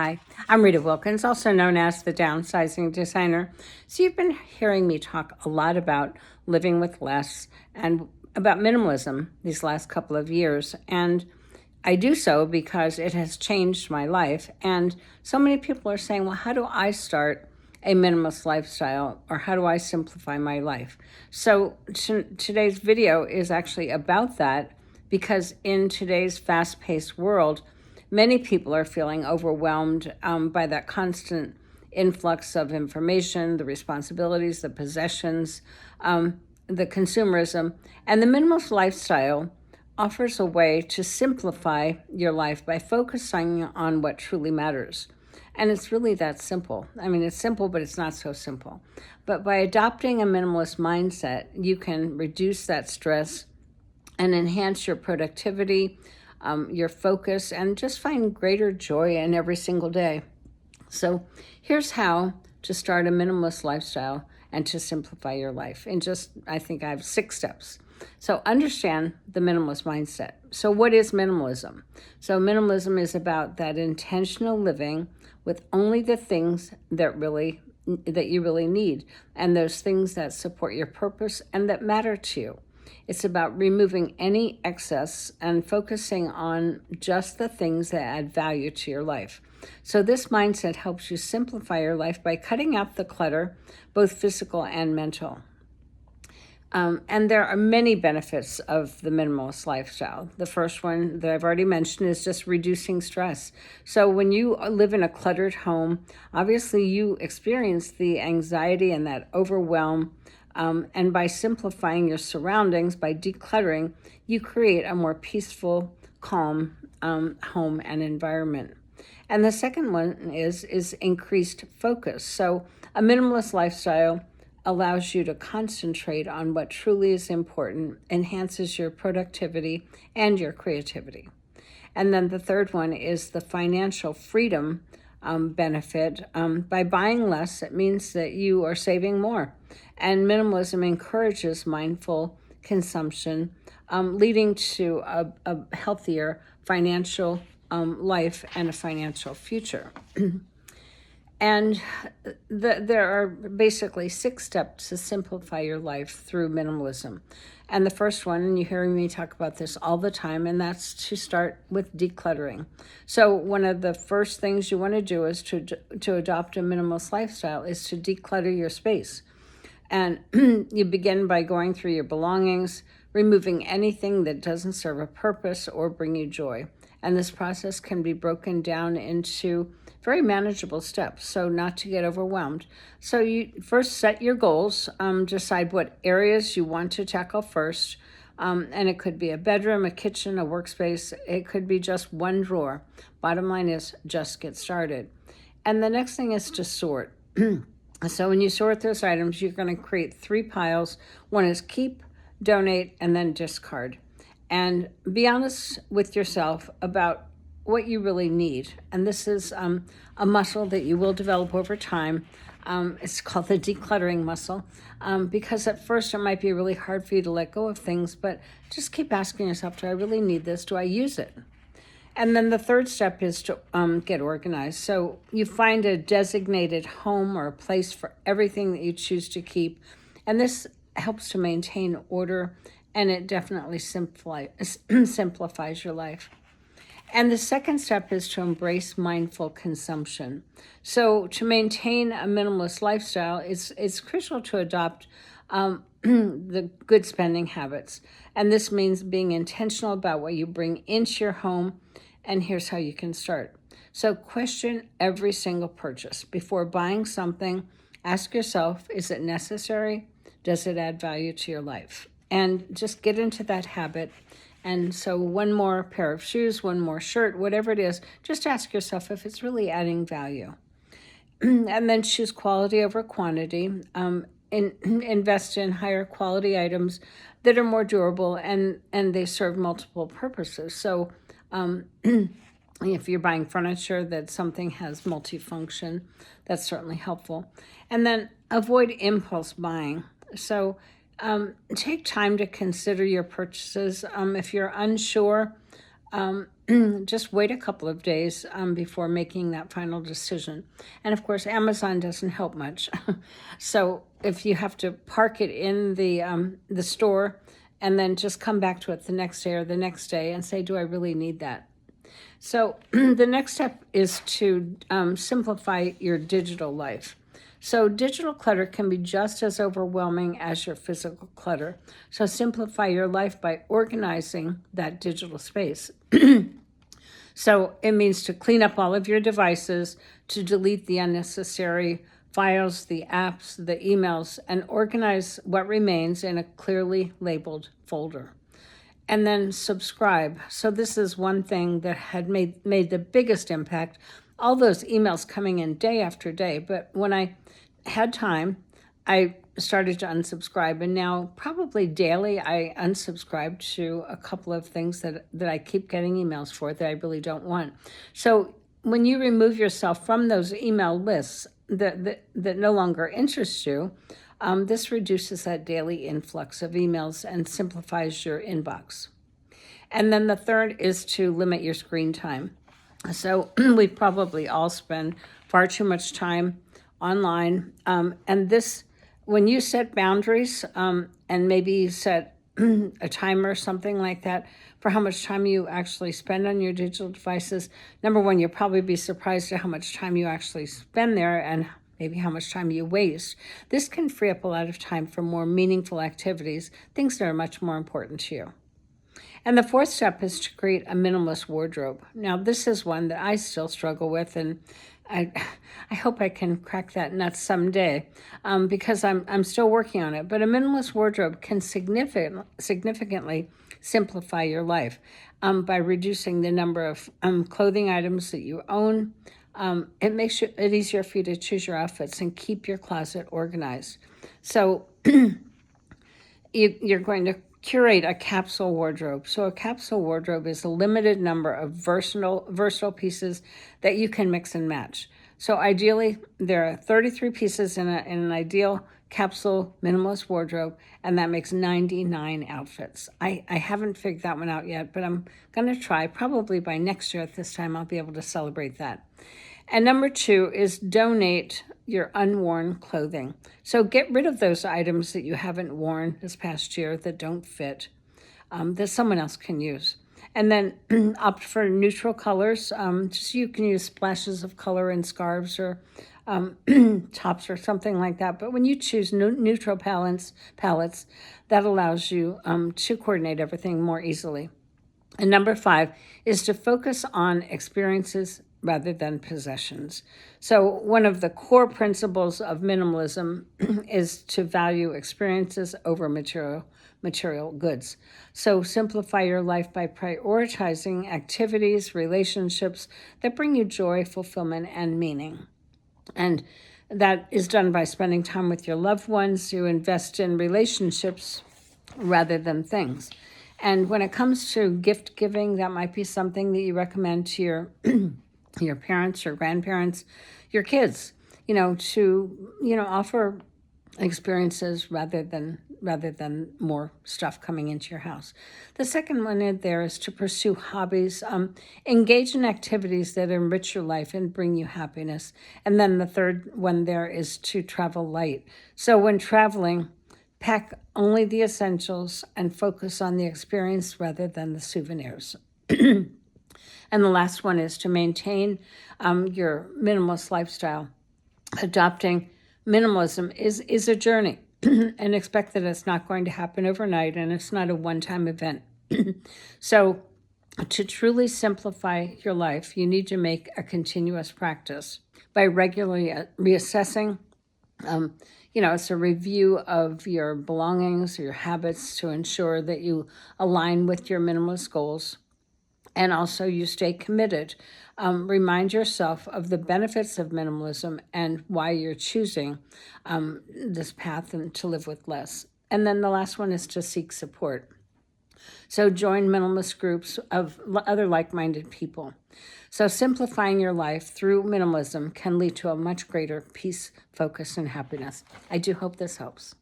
Hi, I'm Rita Wilkins, also known as the Downsizing Designer. So you've been hearing me talk a lot about living with less and about minimalism these last couple of years. And I do so because it has changed my life. And so many people are saying, well, how do I start a minimalist lifestyle, or how do I simplify my life? So today's video is actually about that, because in today's fast-paced world, many people are feeling overwhelmed by that constant influx of information, the responsibilities, the possessions, the consumerism. And the minimalist lifestyle offers a way to simplify your life by focusing on what truly matters. And it's really that simple. I mean, it's simple, but it's not so simple. But by adopting a minimalist mindset, you can reduce that stress and enhance your productivity, your focus, and just find greater joy in every single day. So here's how to start a minimalist lifestyle and to simplify your life. I think I have 6 steps. So understand the minimalist mindset. So what is minimalism? So minimalism is about that intentional living with only the things that you really need, and those things that support your purpose and that matter to you. It's about removing any excess and focusing on just the things that add value to your life. So this mindset helps you simplify your life by cutting out the clutter, both physical and mental. And there are many benefits of the minimalist lifestyle. The first one that I've already mentioned is just reducing stress. So when you live in a cluttered home, obviously you experience the anxiety and that overwhelm. And by simplifying your surroundings, by decluttering, you create a more peaceful, calm home and environment. And the second one is increased focus. So a minimalist lifestyle allows you to concentrate on what truly is important, enhances your productivity and your creativity. And then the third one is the financial freedom benefit. By buying less, it means that you are saving more. And minimalism encourages mindful consumption, leading to a healthier financial life and a financial future. And there are basically 6 steps to simplify your life through minimalism. And the first one, and you're hearing me talk about this all the time, and that's to start with decluttering. So one of the first things you want to do is to adopt a minimalist lifestyle is to declutter your space. And you begin by going through your belongings, removing anything that doesn't serve a purpose or bring you joy. And this process can be broken down into very manageable steps, so not to get overwhelmed. So you first set your goals, decide what areas you want to tackle first, and it could be a bedroom, a kitchen, a workspace. It could be just one drawer. Bottom line is just get started. And the next thing is to sort. So when you sort those items, you're going to create 3 piles. One is keep, donate, and then discard. And be honest with yourself about what you really need. And this is a muscle that you will develop over time. It's called the decluttering muscle, because at first it might be really hard for you to let go of things, but just keep asking yourself, do I really need this? Do I use it? And then the third step is to get organized. So you find a designated home or a place for everything that you choose to keep. And this helps to maintain order, and it definitely simplifies your life. And the second step is to embrace mindful consumption. So to maintain a minimalist lifestyle, it's crucial to adopt the good spending habits. And this means being intentional about what you bring into your home. And here's how you can start. So question every single purchase. Before buying something, ask yourself, is it necessary? Does it add value to your life? And just get into that habit. And so one more pair of shoes, one more shirt, whatever it is, just ask yourself if it's really adding value. And then choose quality over quantity. Invest in higher quality items that are more durable and they serve multiple purposes. So if you're buying furniture that something has multifunction, that's certainly helpful. And then avoid impulse buying. So take time to consider your purchases. If you're unsure, just wait a couple of days before making that final decision. And of course, Amazon doesn't help much. So if you have to park it in the store and then just come back to it the next day or the next day and say, do I really need that? So the next step is to simplify your digital life. So digital clutter can be just as overwhelming as your physical clutter. So simplify your life by organizing that digital space. So it means to clean up all of your devices, to delete the unnecessary files, the apps, the emails, and organize what remains in a clearly labeled folder. And then subscribe. So this is one thing that had made the biggest impact. All those emails coming in day after day. But when I had time, I started to unsubscribe. And now probably daily, I unsubscribe to a couple of things that I keep getting emails for that I really don't want. So when you remove yourself from those email lists that no longer interest you, this reduces that daily influx of emails and simplifies your inbox. And then the third is to limit your screen time. So we probably all spend far too much time online. And this, when you set boundaries and maybe you set a timer or something like that for how much time you actually spend on your digital devices, number one, you'll probably be surprised at how much time you actually spend there and maybe how much time you waste. This can free up a lot of time for more meaningful activities, things that are much more important to you. And the fourth step is to create a minimalist wardrobe. Now, this is one that I still struggle with, and I hope I can crack that nut someday because I'm still working on it. But a minimalist wardrobe can significantly simplify your life by reducing the number of clothing items that you own. It makes it easier for you to choose your outfits and keep your closet organized. So you're going to curate a capsule wardrobe. So a capsule wardrobe is a limited number of versatile pieces that you can mix and match. So ideally, there are 33 pieces in an ideal capsule minimalist wardrobe, and that makes 99 outfits. I haven't figured that one out yet, but I'm going to try. Probably by next year at this time, I'll be able to celebrate that. And number 2 is donate your unworn clothing. So get rid of those items that you haven't worn this past year that don't fit, that someone else can use. And then opt for neutral colors. Just you can use splashes of color in scarves or tops or something like that. But when you choose neutral palettes, that allows you to coordinate everything more easily. And number 5 is to focus on experiences rather than possessions. So one of the core principles of minimalism is to value experiences over material goods. So simplify your life by prioritizing activities, relationships that bring you joy, fulfillment, and meaning. And that is done by spending time with your loved ones. You invest in relationships rather than things. And when it comes to gift giving, that might be something that you recommend to your parents, your grandparents, your kids, to, offer experiences rather than more stuff coming into your house. The second one in there is to pursue hobbies, engage in activities that enrich your life and bring you happiness. And then the third one there is to travel light. So when traveling, pack only the essentials and focus on the experience rather than the souvenirs. And the last one is to maintain your minimalist lifestyle. Adopting minimalism is a journey and expect that it's not going to happen overnight and it's not a one-time event. So to truly simplify your life, you need to make a continuous practice by regularly reassessing. It's a review of your belongings, your habits to ensure that you align with your minimalist goals. And also you stay committed. Remind yourself of the benefits of minimalism and why you're choosing this path and to live with less. And then the last one is to seek support. So join minimalist groups of other like-minded people. So simplifying your life through minimalism can lead to a much greater peace, focus, and happiness. I do hope this helps.